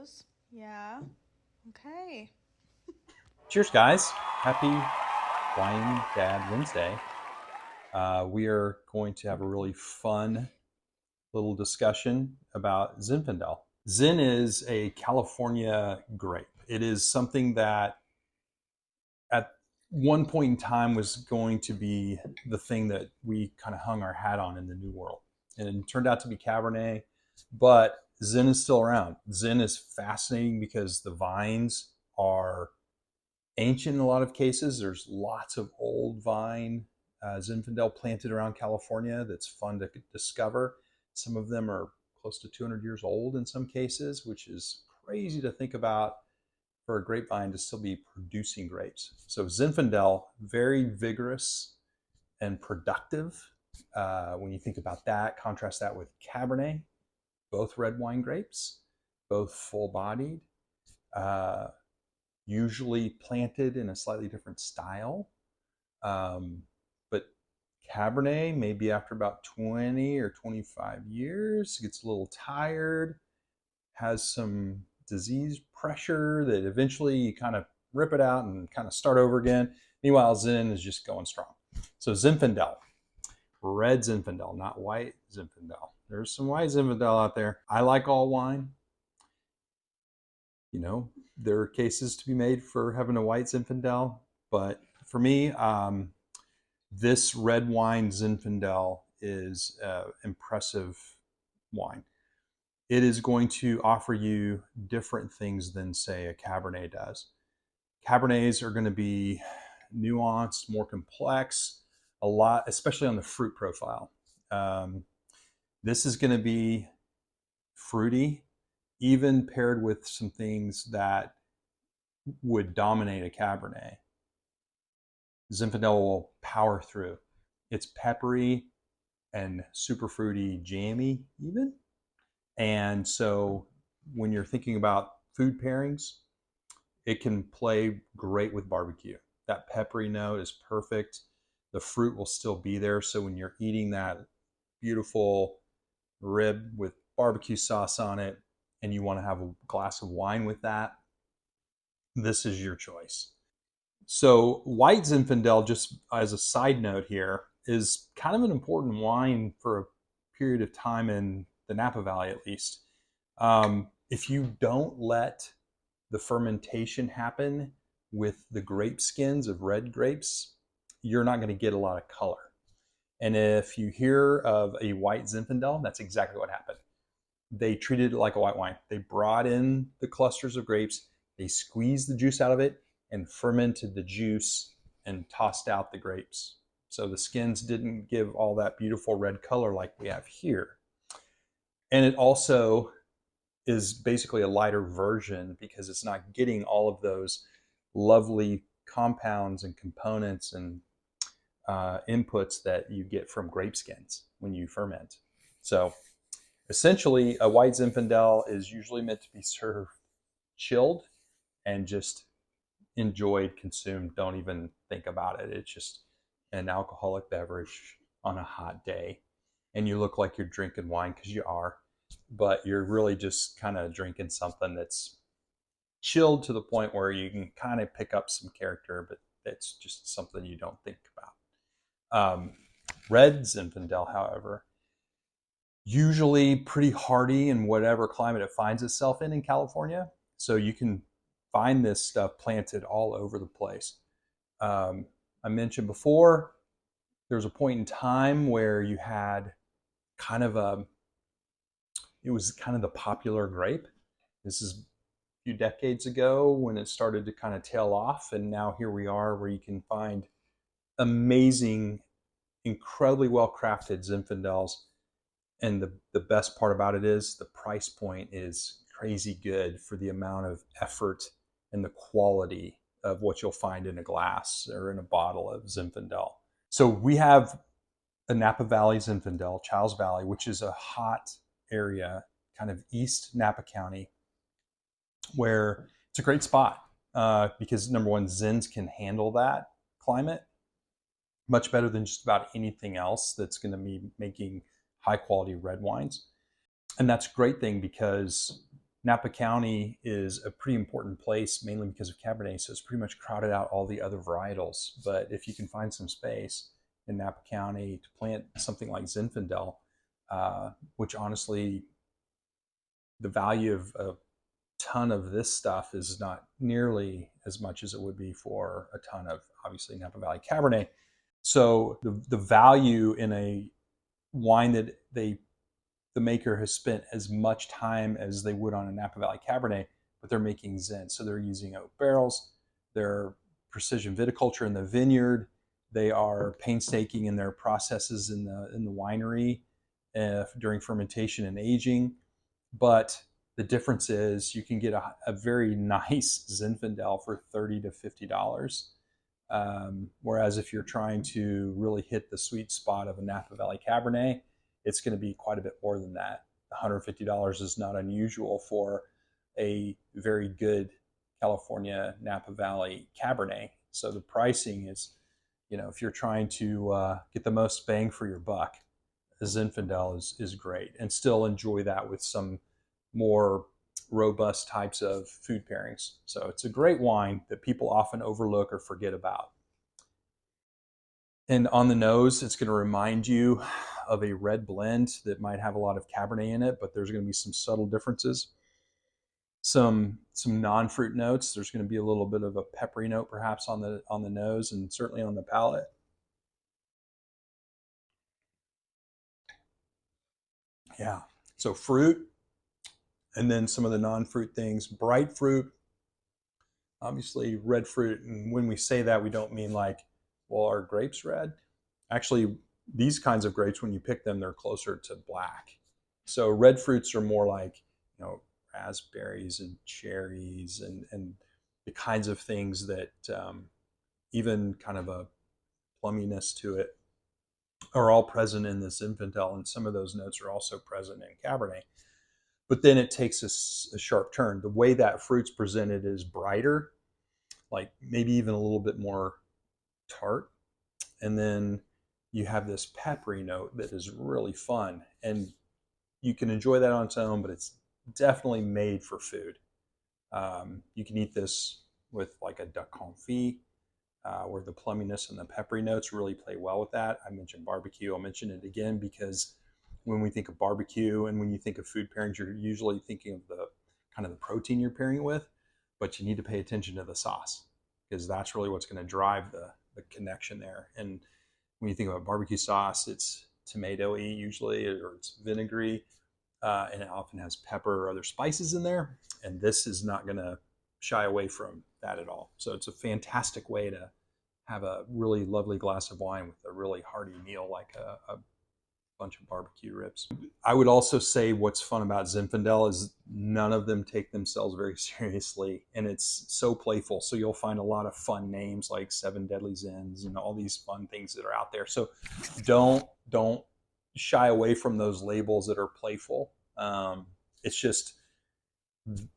those. Yeah. Okay. Cheers, guys. Happy Wine Dad Wednesday. We are going to have a really fun little discussion about Zinfandel. Zin is a California grape. It is something that at one point in time was going to be the thing that we kind of hung our hat on in the New World. And it turned out to be Cabernet, but Zin is still around. Zin is fascinating because the vines are ancient in a lot of cases. There's lots of old vine Zinfandel planted around California that's fun to discover. Some of them are close to 200 years old in some cases, which is crazy to think about for a grapevine to still be producing grapes. So Zinfandel, very vigorous and productive. When you think about that, contrast that with Cabernet, both red wine grapes, both full-bodied. Uh, Usually planted in a slightly different style. But Cabernet, maybe after about 20 or 25 years, gets a little tired, has some disease pressure that eventually you kind of rip it out and kind of start over again. Meanwhile, Zin is just going strong. So Zinfandel, red Zinfandel, not white Zinfandel. There's some white Zinfandel out there. I like all wine. You know, there are cases to be made for having a white Zinfandel, but for me, this red wine Zinfandel is impressive wine. It is going to offer you different things than, say, a Cabernet does. Cabernets are going to be nuanced, more complex, a lot, especially on the fruit profile. Um, this is going to be fruity, even paired with some things that would dominate a Cabernet. Zinfandel will power through. It's peppery and super fruity, jammy, even. And so when you're thinking about food pairings, it can play great with barbecue. That peppery note is perfect. The fruit will still be there. So when you're eating that beautiful rib with barbecue sauce on it and you want to have a glass of wine with that, this is your choice. So white Zinfandel, just as a side note here, is kind of an important wine for a period of time in the Napa Valley, at least. If you don't let the fermentation happen with the grape skins of red grapes, you're not going to get a lot of color. And if you hear of a white Zinfandel, that's exactly what happened. They treated it like a white wine. They brought in the clusters of grapes, they squeezed the juice out of it, and fermented the juice and tossed out the grapes. So the skins didn't give all that beautiful red color like we have here. And it also is basically a lighter version because it's not getting all of those lovely compounds and components and inputs that you get from grape skins when you ferment. So essentially, a white Zinfandel is usually meant to be served chilled and just enjoyed, consumed. Don't even think about it. It's just an alcoholic beverage on a hot day. And you look like you're drinking wine because you are, but you're really just kind of drinking something that's chilled to the point where you can kind of pick up some character, but it's just something you don't think about. Red Zinfandel, however, usually pretty hardy in whatever climate it finds itself in California. So you can find this stuff planted all over the place. I mentioned before, there was a point in time where you had kind of a, it was kind of the popular grape. This is a few decades ago when it started to kind of tail off. And now here we are where you can find amazing, incredibly well crafted Zinfandels. And the best part about it is the price point is crazy good for the amount of effort and the quality of what you'll find in a glass or in a bottle of Zinfandel. So we have a Napa Valley Zinfandel, Childs Valley, which is a hot area, kind of East Napa County, where it's a great spot because number one, Zins can handle that climate much better than just about anything else that's going to be making high quality red wines. And that's a great thing because Napa County is a pretty important place, mainly because of Cabernet, so it's pretty much crowded out all the other varietals. But if you can find some space in Napa County to plant something like Zinfandel, which honestly, the value of a ton of this stuff is not nearly as much as it would be for a ton of, obviously, Napa Valley Cabernet. So the value in a wine that the maker has spent as much time as they would on a Napa Valley Cabernet, but they're making Zin. So they're using oak barrels, they're precision viticulture in the vineyard, they are painstaking in their processes in the winery during fermentation and aging. But the difference is you can get a very nice Zinfandel for $30 to $50. Whereas if you're trying to really hit the sweet spot of a Napa Valley Cabernet, it's going to be quite a bit more than that. $150 is not unusual for a very good California Napa Valley Cabernet. So the pricing is, if you're trying to get the most bang for your buck, Zinfandel is great, and still enjoy that with some more robust types of food pairings. So it's a great wine that people often overlook or forget about. And on the nose, it's going to remind you of a red blend that might have a lot of Cabernet in it, but there's going to be some subtle differences. Some non-fruit notes. There's going to be a little bit of a peppery note, perhaps on the nose, and certainly on the palate. Yeah. So fruit, and then some of the non-fruit things. Bright fruit, obviously red fruit. And when we say that, we don't mean like, well, are grapes red? Actually, these kinds of grapes, when you pick them, they're closer to black. So red fruits are more like, raspberries and cherries and the kinds of things that even kind of a plumminess to it are all present in this Zinfandel, and some of those notes are also present in Cabernet. But then it takes a sharp turn. The way that fruit's presented is brighter, like maybe even a little bit more tart. And then you have this peppery note that is really fun. And you can enjoy that on its own, but it's definitely made for food. You can eat this with like a duck confit, where the plumminess and the peppery notes really play well with that. I mentioned barbecue. I'll mention it again because when we think of barbecue and when you think of food pairings, you're usually thinking of the kind of the protein you're pairing it with, but you need to pay attention to the sauce because that's really what's going to drive the connection there. And when you think about barbecue sauce, it's tomatoey usually, or it's vinegary, and it often has pepper or other spices in there. And this is not going to shy away from that at all. So it's a fantastic way to have a really lovely glass of wine with a really hearty meal like a bunch of barbecue ribs. I would also say what's fun about Zinfandel is none of them take themselves very seriously, and it's so playful. So you'll find a lot of fun names like Seven Deadly Zins and all these fun things that are out there. So don't shy away from those labels that are playful. It's just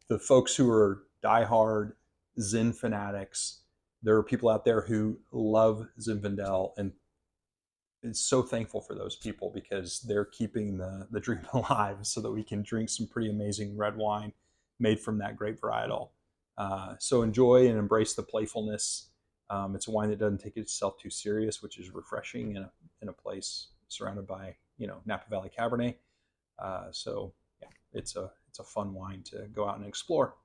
the folks who are diehard Zin fanatics. There are people out there who love Zinfandel and is so thankful for those people because they're keeping the dream alive so that we can drink some pretty amazing red wine made from that grape varietal. So enjoy and embrace the playfulness. It's a wine that doesn't take itself too serious, which is refreshing in a place surrounded by Napa Valley Cabernet. So yeah, it's a fun wine to go out and explore.